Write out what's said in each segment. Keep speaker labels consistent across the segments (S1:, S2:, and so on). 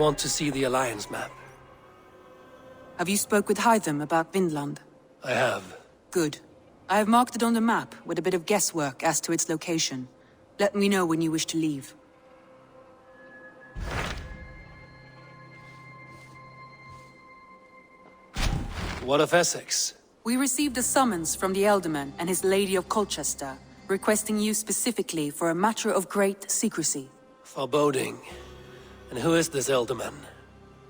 S1: want to see the Alliance map.
S2: Have you spoke with Hytham about Vinland?
S1: I have.
S2: Good. I have marked it on the map with a bit of guesswork as to its location. Let me know when you wish to leave.
S1: What of Essex?
S2: We received a summons from the Elderman and his Lady of Colchester, requesting you specifically for a matter of great secrecy.
S1: Foreboding. And who is this Elderman?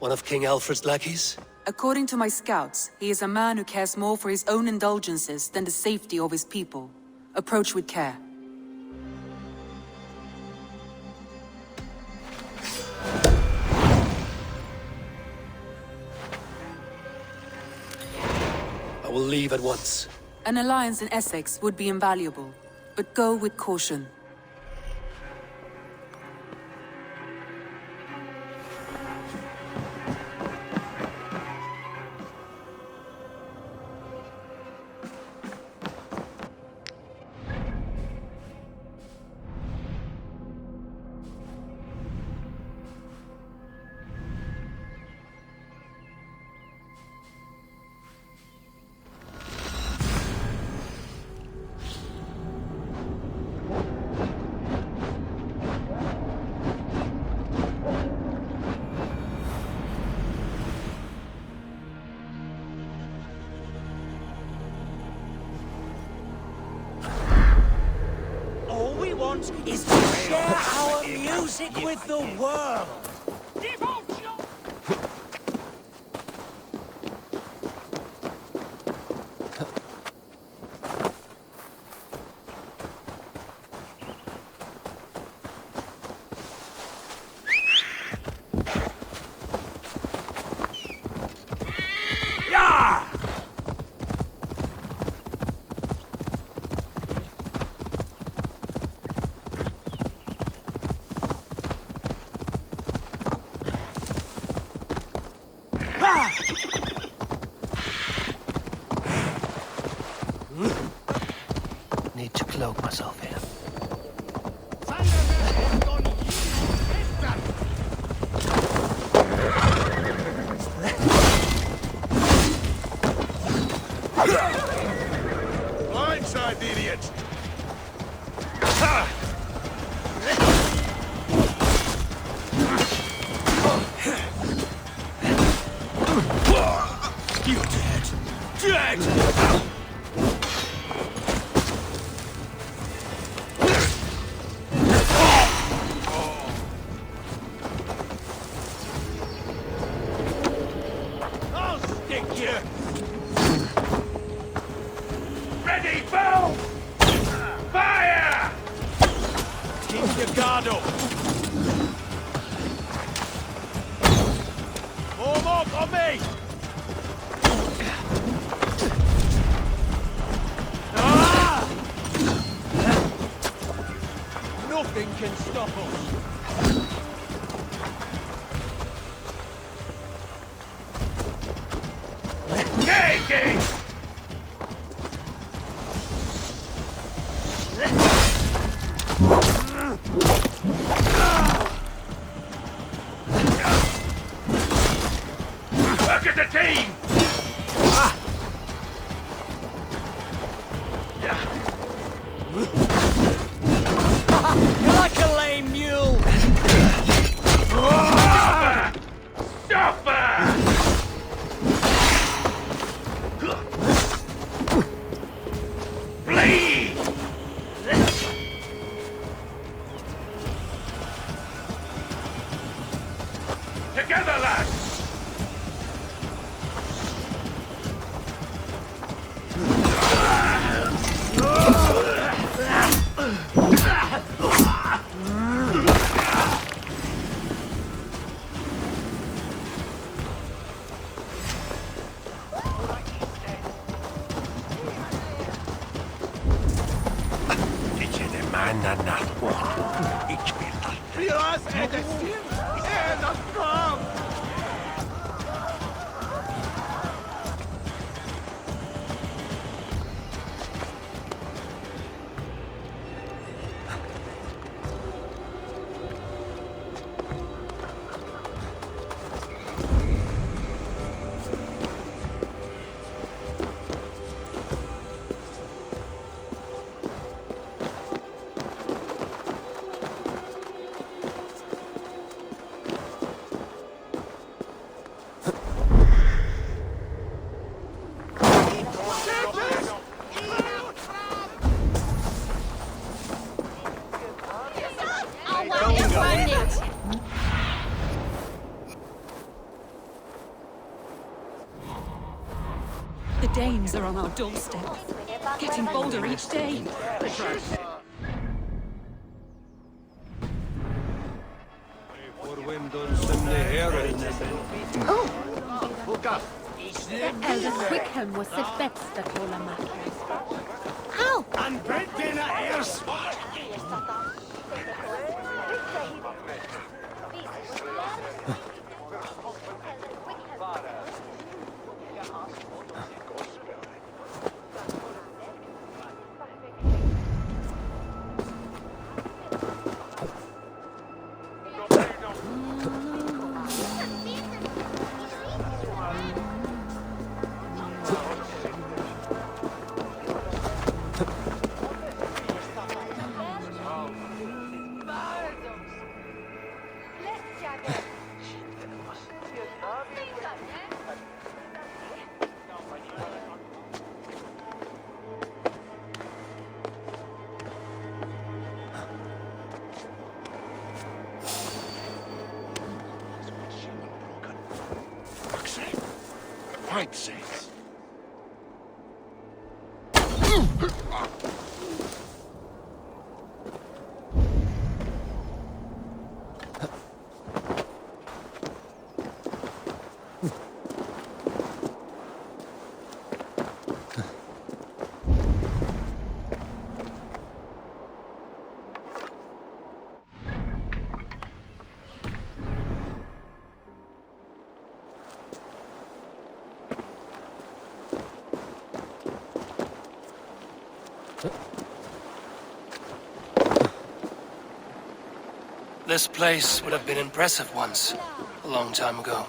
S1: One of King Alfred's lackeys?
S2: According to my scouts, he is a man who cares more for his own indulgences than the safety of his people. Approach with care.
S1: I will leave at once.
S2: An alliance in Essex would be invaluable, but go with caution.
S3: Is to share our music with the world.
S1: Need to cloak myself here.
S4: Blindside, idiot!
S3: You're dead. Dead!
S4: I'll stick you! Ready, bow! Fire! Keep your guard up! Form up on me! Ah! Nothing can stop us! Taking! Look at the team!
S3: You're like a lame mule.
S4: Stop her! Bleed! Together, lads! Biraz edesin, en azından.
S5: plagues are on our doorstep. Getting bolder each day.
S6: Elder Quickham was the best at all Ow!
S3: And bread dinner airs.
S4: Right sakes.
S1: This place would have been impressive once, a long time ago.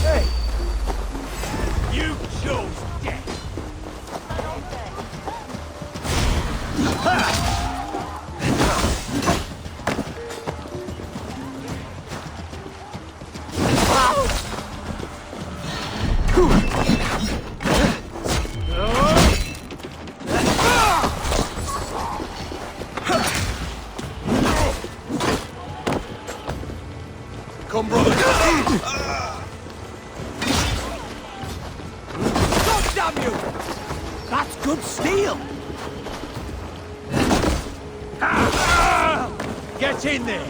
S3: Hey! You chose death!
S4: Come, brother.
S3: God damn you! That's good steel! Get in there!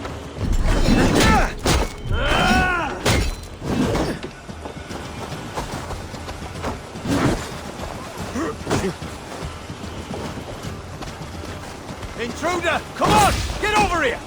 S3: Intruder! Come on! Get over here!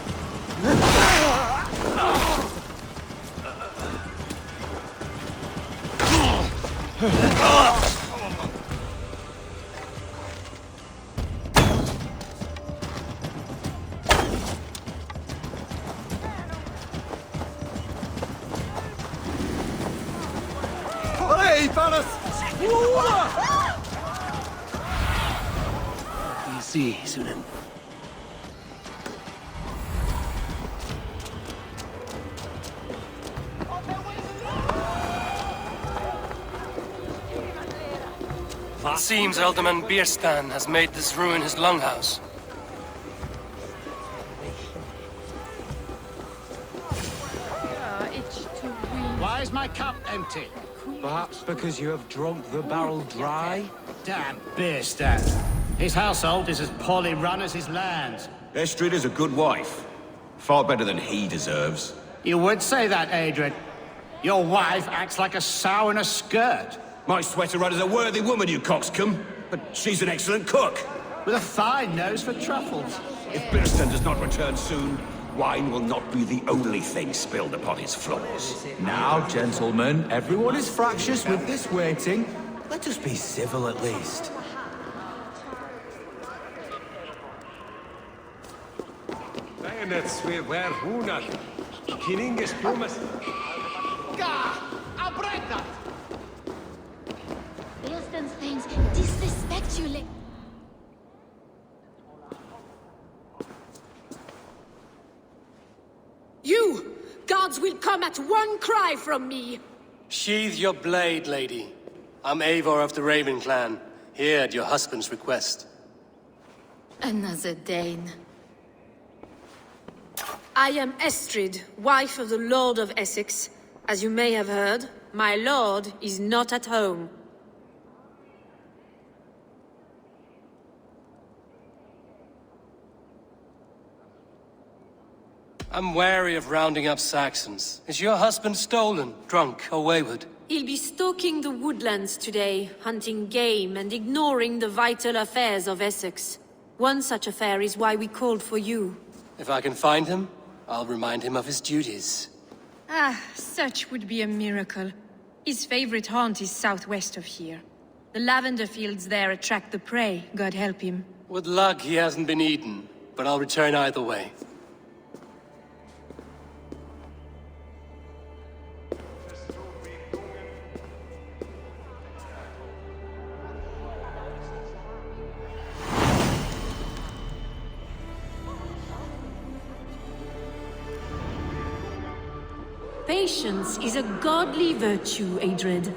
S4: Hey, fellas!
S1: Easy, Sunan. It seems Alderman Bierstan has made this ruin his longhouse.
S7: Why is my cup empty?
S3: Perhaps because you have drunk the barrel dry?
S7: Damn Bierstadt. His household is as poorly run as his lands.
S8: Estrid is a good wife. Far better than he deserves.
S7: You would say that, Adrian. Your wife acts like a sow in a skirt.
S8: My sweater run is a worthy woman, you coxcomb. But she's an excellent cook.
S7: With a fine nose for truffles.
S8: If Birston does not return soon, wine will not be the only thing spilled upon his floors.
S3: Now, gentlemen, everyone is fractious with this waiting. Let us be civil at least.
S4: Bayonets we wear hunat. Kininges Thomas.
S6: Bierstan's things disrespect you,
S5: You! Gods will come at one cry from me!
S1: Sheathe your blade, lady. I'm Eivor of the Raven clan, here at your husband's request.
S9: Another Dane. I am Estrid, wife of the Lord of Essex. As you may have heard, my lord is not at home.
S1: I'm wary of rounding up Saxons. Is your husband stolen, drunk, or wayward?
S9: He'll be stalking the woodlands today, hunting game and ignoring the vital affairs of Essex. One such affair is why we called for you.
S1: If I can find him, I'll remind him of his duties.
S5: Ah, such would be a miracle. His favorite haunt is southwest of here. The lavender fields there attract the prey, God help him.
S1: With luck, he hasn't been eaten, but I'll return either way.
S9: Patience is a godly virtue, Adred.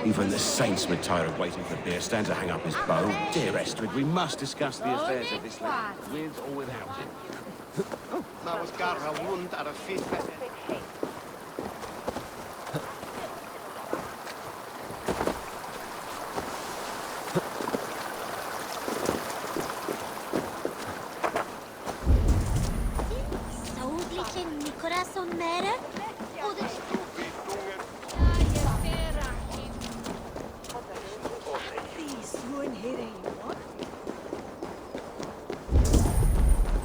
S8: Even the saints would tire of waiting for Beerstan to hang up his bow. Dear Estrid, we must discuss the affairs of this land, with or without him.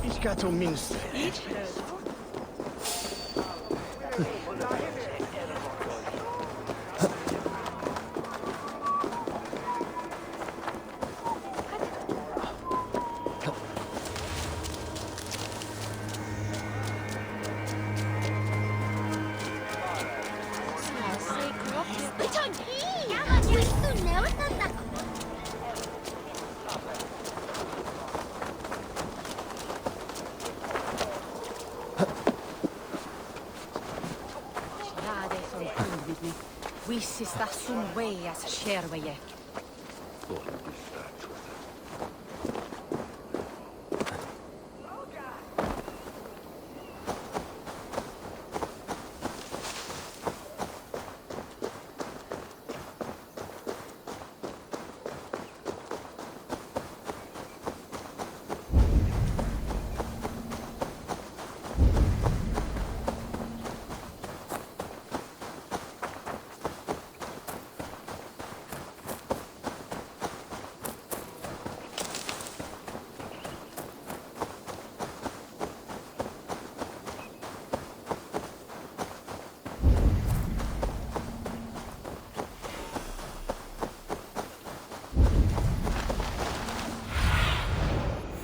S7: Ich ga to minst.
S6: Sista sun way as sherwaye.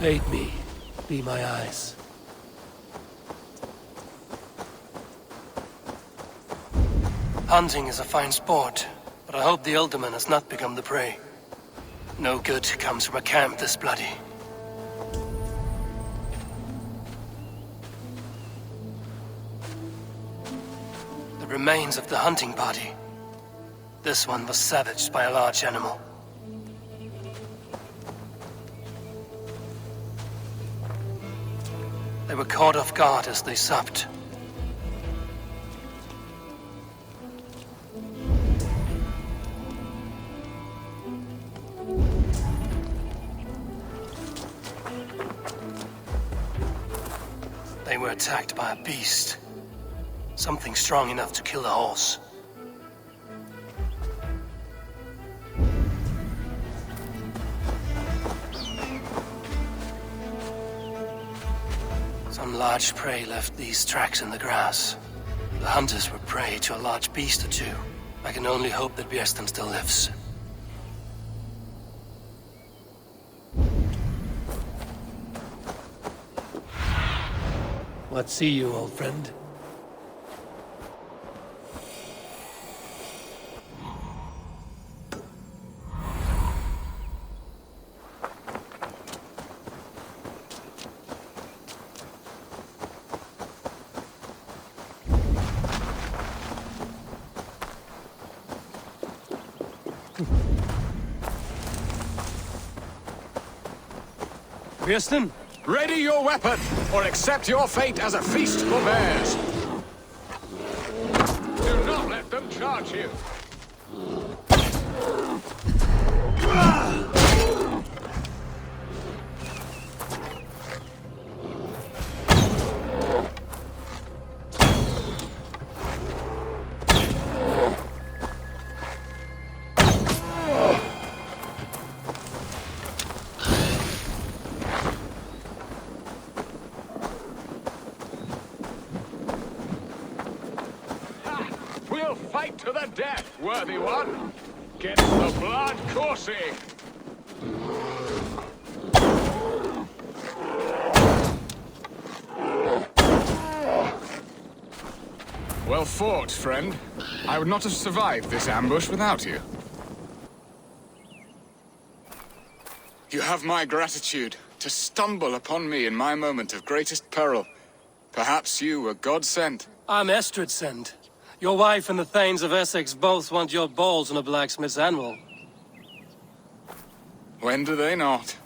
S1: Aid me. Be my eyes. Hunting is a fine sport, but I hope the Alderman has not become the prey. No good comes from a camp this bloody. The remains of the hunting party. This one was savaged by a large animal. They were caught off guard as they supped. They were attacked by a beast. Something strong enough to kill a horse. Some large prey left these tracks in the grass. The hunters were prey to a large beast or two. I can only hope that Bjersten still lives. What see you, old friend? Kirsten?
S10: Ready your weapon, or accept your fate as a feast for bears. Do not let them charge you. We'll fight to the death, worthy one. Get the blood coursing. Well fought, friend. I would not have survived this ambush without you. You have my gratitude to stumble upon me in my moment of greatest peril. Perhaps you were God-sent.
S1: I'm Estrid sent. Your wife and the Thanes of Essex both want your balls on a blacksmith's anvil.
S10: When do they not?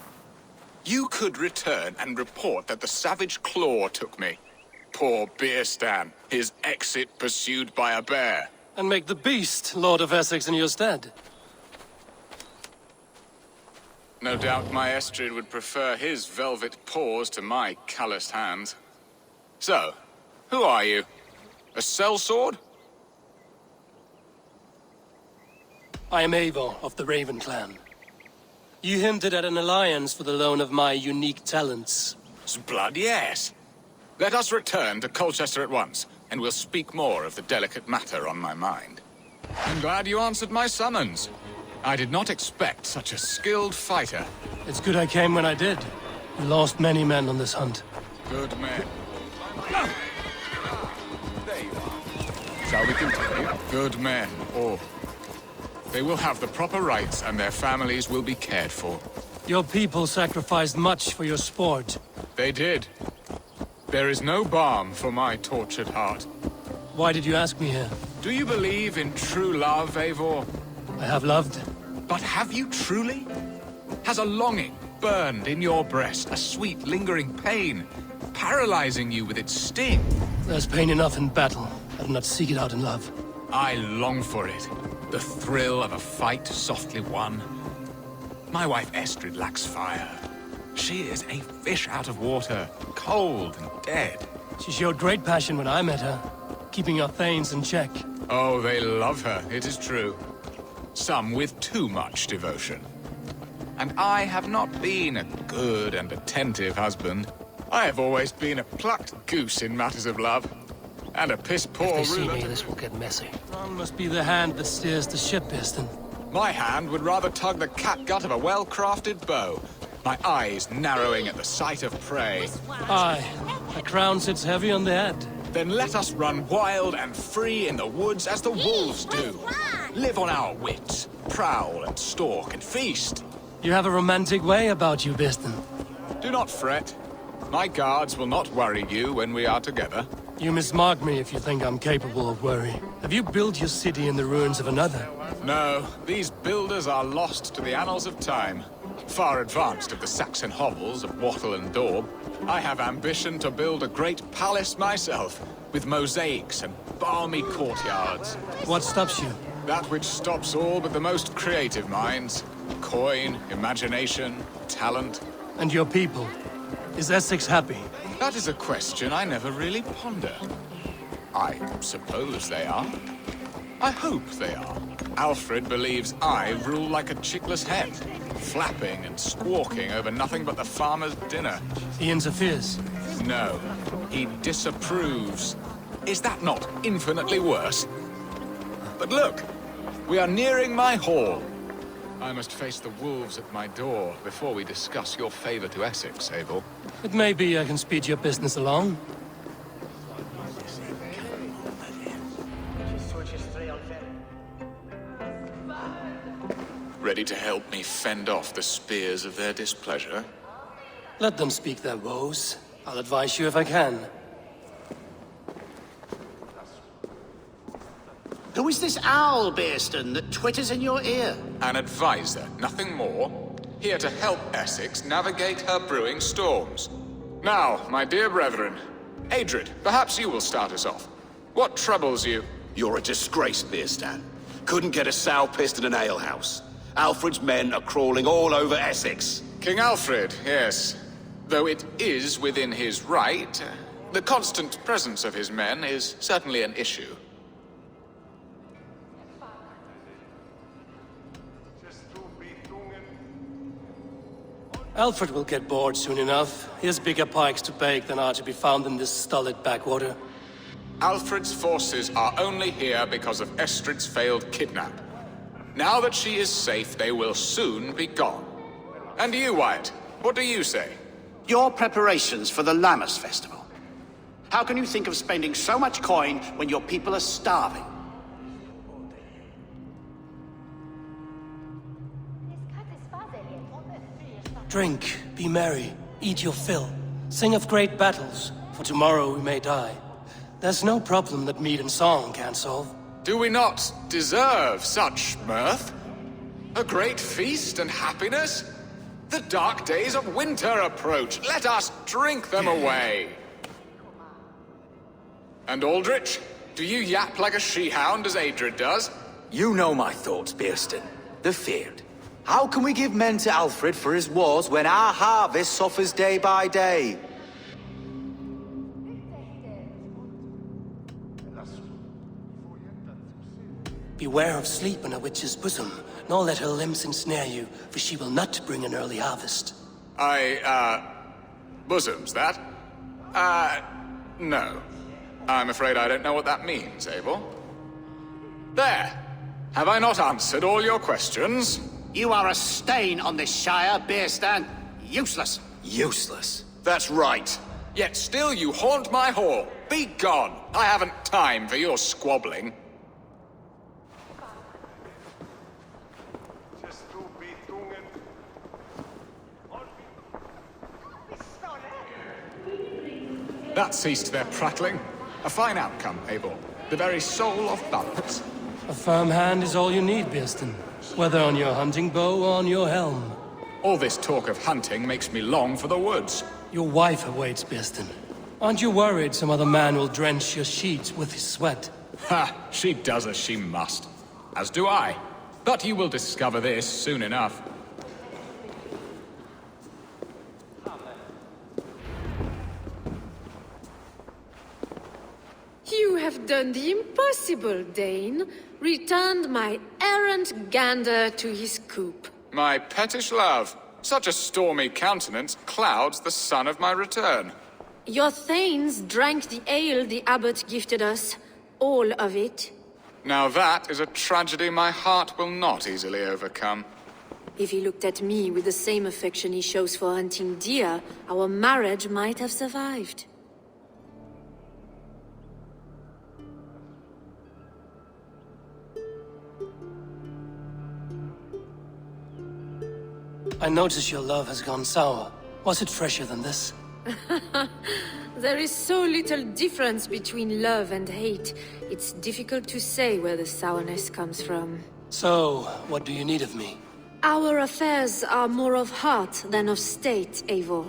S10: You could return and report that the savage Claw took me. Poor Beerstan, his exit pursued by a bear.
S1: And make the beast Lord of Essex in your stead.
S10: No doubt my Estrid would prefer his velvet paws to my calloused hands. So, who are you? A sellsword?
S1: I am Eivor of the Raven clan. You hinted at an alliance for the loan of my unique talents.
S10: Blood, yes. Let us return to Colchester at once, and we'll speak more of the delicate matter on my mind. I'm glad you answered my summons. I did not expect such a skilled fighter.
S1: It's good I came when I did. We lost many men on this hunt.
S10: Good men. There you are. Shall we continue? Good men, all. They will have the proper rights, and their families will be cared for.
S1: Your people sacrificed much for your sport.
S10: They did. There is no balm for my tortured heart.
S1: Why did you ask me here?
S10: Do you believe in true love, Eivor?
S1: I have loved.
S10: But have you truly? Has a longing burned in your breast, a sweet, lingering pain, paralyzing you with its sting?
S1: There's pain enough in battle. I do not seek it out in love.
S10: I long for it. The thrill of a fight softly won. My wife Estrid lacks fire. She is a fish out of water, cold and dead.
S1: She showed great passion when I met her, keeping our Thanes in check.
S10: Oh, they love her, it is true. Some with too much devotion. And I have not been a good and attentive husband. I have always been a plucked goose in matters of love. And a piss-poor ruler.
S1: If they see me, this will get messy. Wrong must be the hand that steers the ship, Piston.
S10: My hand would rather tug the catgut of a well-crafted bow. My eyes narrowing at the sight of prey.
S1: Aye, a crown sits heavy on the head.
S10: Then let us run wild and free in the woods as the wolves do. Live on our wits, prowl and stalk and feast.
S1: You have a romantic way about you, Piston.
S10: Do not fret. My guards will not worry you when we are together.
S1: You mismark me if you think I'm capable of worry. Have you built your city in the ruins of another?
S10: No, these builders are lost to the annals of time. Far advanced of the Saxon hovels of Wattle and Daub, I have ambition to build a great palace myself, with mosaics and balmy courtyards.
S1: What stops you?
S10: That which stops all but the most creative minds. Coin, imagination, talent.
S1: And your people? Is Essex happy?
S10: That is a question I never really ponder. I suppose they are. I hope they are. Alfred believes I rule like a chickless hen, flapping and squawking over nothing but the farmer's dinner.
S1: He interferes?
S10: No, he disapproves. Is that not infinitely worse? But look, we are nearing my hall. I must face the wolves at my door before we discuss your favor to Essex, Abel.
S1: It may be I can speed your business along.
S10: Ready to help me fend off the spears of their displeasure?
S1: Let them speak their woes. I'll advise you if I can.
S7: Who is this owl, Beerston, that twitters in your ear?
S10: An advisor, nothing more. here to help Essex navigate her brewing storms. Now, my dear brethren, Adred, perhaps you will start us off. What troubles you?
S8: You're a disgrace, Beerstan. Couldn't get a sow pissed in an alehouse. Alfred's men are crawling all over Essex.
S10: King Alfred, yes. Though it is within his right, the constant presence of his men is certainly an issue.
S1: Alfred will get bored soon enough. He has bigger pikes to bake than are to be found in this stolid backwater.
S10: Alfred's forces are only here because of Estrid's failed kidnap. Now that she is safe, they will soon be gone. And you, Wyatt, what do you say?
S7: Your preparations for the Lammas Festival. How can you think of spending so much coin when your people are starving?
S1: Drink, be merry, eat your fill. Sing of great battles, for tomorrow we may die. There's no problem that meat and song can't solve.
S10: Do we not deserve such mirth? A great feast and happiness? The dark days of winter approach. Let us drink them away. And Aldrich, do you yap like a she-hound as Adred does?
S3: You know my thoughts, Beerstan. The feared. How can we give men to Alfred for his wars when our harvest suffers day by day?
S1: Beware of sleep in a witch's bosom, nor let her limbs ensnare you, for she will not bring an early harvest.
S10: Bosoms, that? No. I'm afraid I don't know what that means, Abel. There! Have I not answered all your questions?
S7: You are a stain on this Shire, Beerstan. Useless.
S3: Useless.
S8: That's right.
S10: Yet still you haunt my hall. Be gone! I haven't time for your squabbling. That ceased their prattling. A fine outcome, Abel. The very soul of balance.
S1: A firm hand is all you need, Beerstan. Whether on your hunting bow or on your helm.
S10: All this talk of hunting makes me long for the woods.
S1: Your wife awaits, Beerstan. Aren't you worried some other man will drench your sheets with his sweat?
S10: Ha! She does as she must. As do I. But you will discover this soon enough.
S9: You have done the impossible, Dane. Returned my errant gander to his coop.
S10: My pettish love. Such a stormy countenance clouds the sun of my return.
S9: Your thanes drank the ale the abbot gifted us. All of it.
S10: Now that is a tragedy my heart will not easily overcome.
S9: If he looked at me with the same affection he shows for hunting deer, our marriage might have survived.
S1: I notice your love has gone sour. Was it fresher than this?
S9: There is so little difference between love and hate. It's difficult to say where the sourness comes from.
S1: So, what do you need of me?
S9: Our affairs are more of heart than of state, Eivor.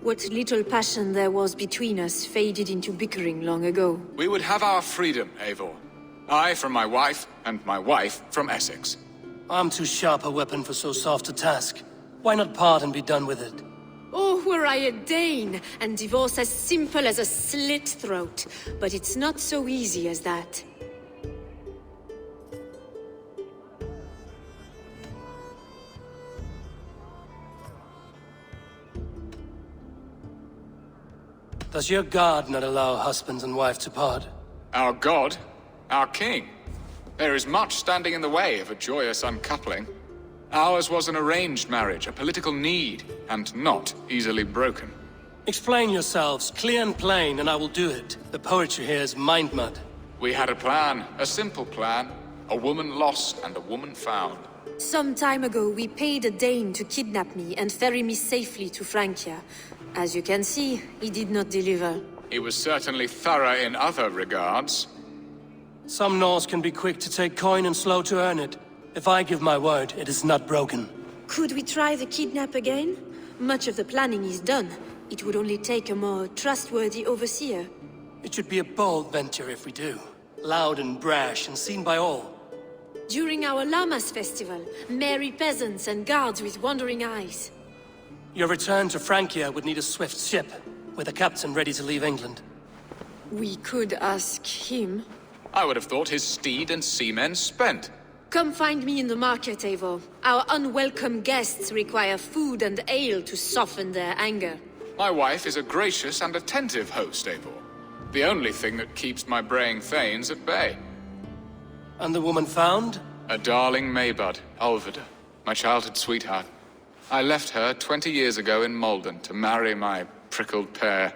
S9: What little passion there was between us faded into bickering long ago.
S10: We would have our freedom, Eivor. I from my wife, and my wife from Essex.
S1: I'm too sharp a weapon for so soft a task. Why not part and be done with it?
S9: Oh, were I a Dane, and divorce as simple as a slit throat. But it's not so easy as that.
S1: Does your god not allow husbands and wife to part?
S10: Our god? Our king? There is much standing in the way of a joyous uncoupling. Ours was an arranged marriage, a political need, and not easily broken.
S1: Explain yourselves, clear and plain, and I will do it. The poetry here is mind mud.
S10: We had a plan, a simple plan. A woman lost and a woman found.
S9: Some time ago, we paid a Dane to kidnap me and ferry me safely to Francia. As you can see, he did not deliver.
S10: He was certainly thorough in other regards.
S1: Some Norse can be quick to take coin and slow to earn it. If I give my word, it is not broken.
S9: Could we try the kidnap again? Much of the planning is done. It would only take a more trustworthy overseer.
S1: It should be a bold venture if we do. Loud and brash and seen by all.
S9: During our Llamas festival, merry peasants and guards with wandering eyes.
S1: Your return to Francia would need a swift ship, with a captain ready to leave England.
S9: We could ask him.
S10: I would have thought his steed and seamen spent.
S9: Come find me in the market, Eivor. Our unwelcome guests require food and ale to soften their anger.
S10: My wife is a gracious and attentive host, Eivor. The only thing that keeps my braying thanes at bay.
S1: And the woman found?
S10: A darling Maybud, Alvida, my childhood sweetheart. I left her 20 years ago in Malden to marry my prickled pear.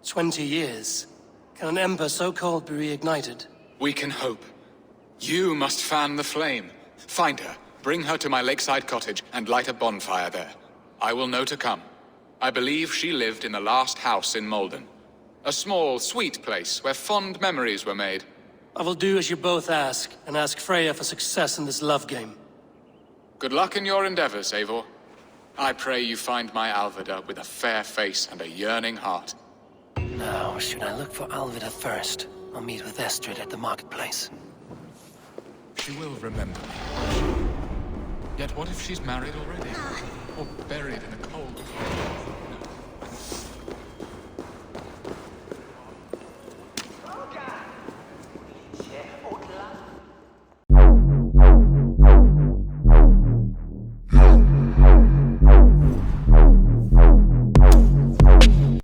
S1: 20 years? Can an ember so cold be reignited?
S10: We can hope. You must fan the flame. Find her, bring her to my lakeside cottage, and light a bonfire there. I will know to come. I believe she lived in the last house in Malden. A small, sweet place where fond memories were made.
S1: I will do as you both ask, and ask Freya for success in this love game.
S10: Good luck in your endeavors, Eivor. I pray you find my Alvida with a fair face and a yearning heart.
S1: Now, should I look for Alvida first? I'll meet with Estrid at the marketplace.
S10: She will remember me. Yet what if she's married already? Or buried in a cold grave?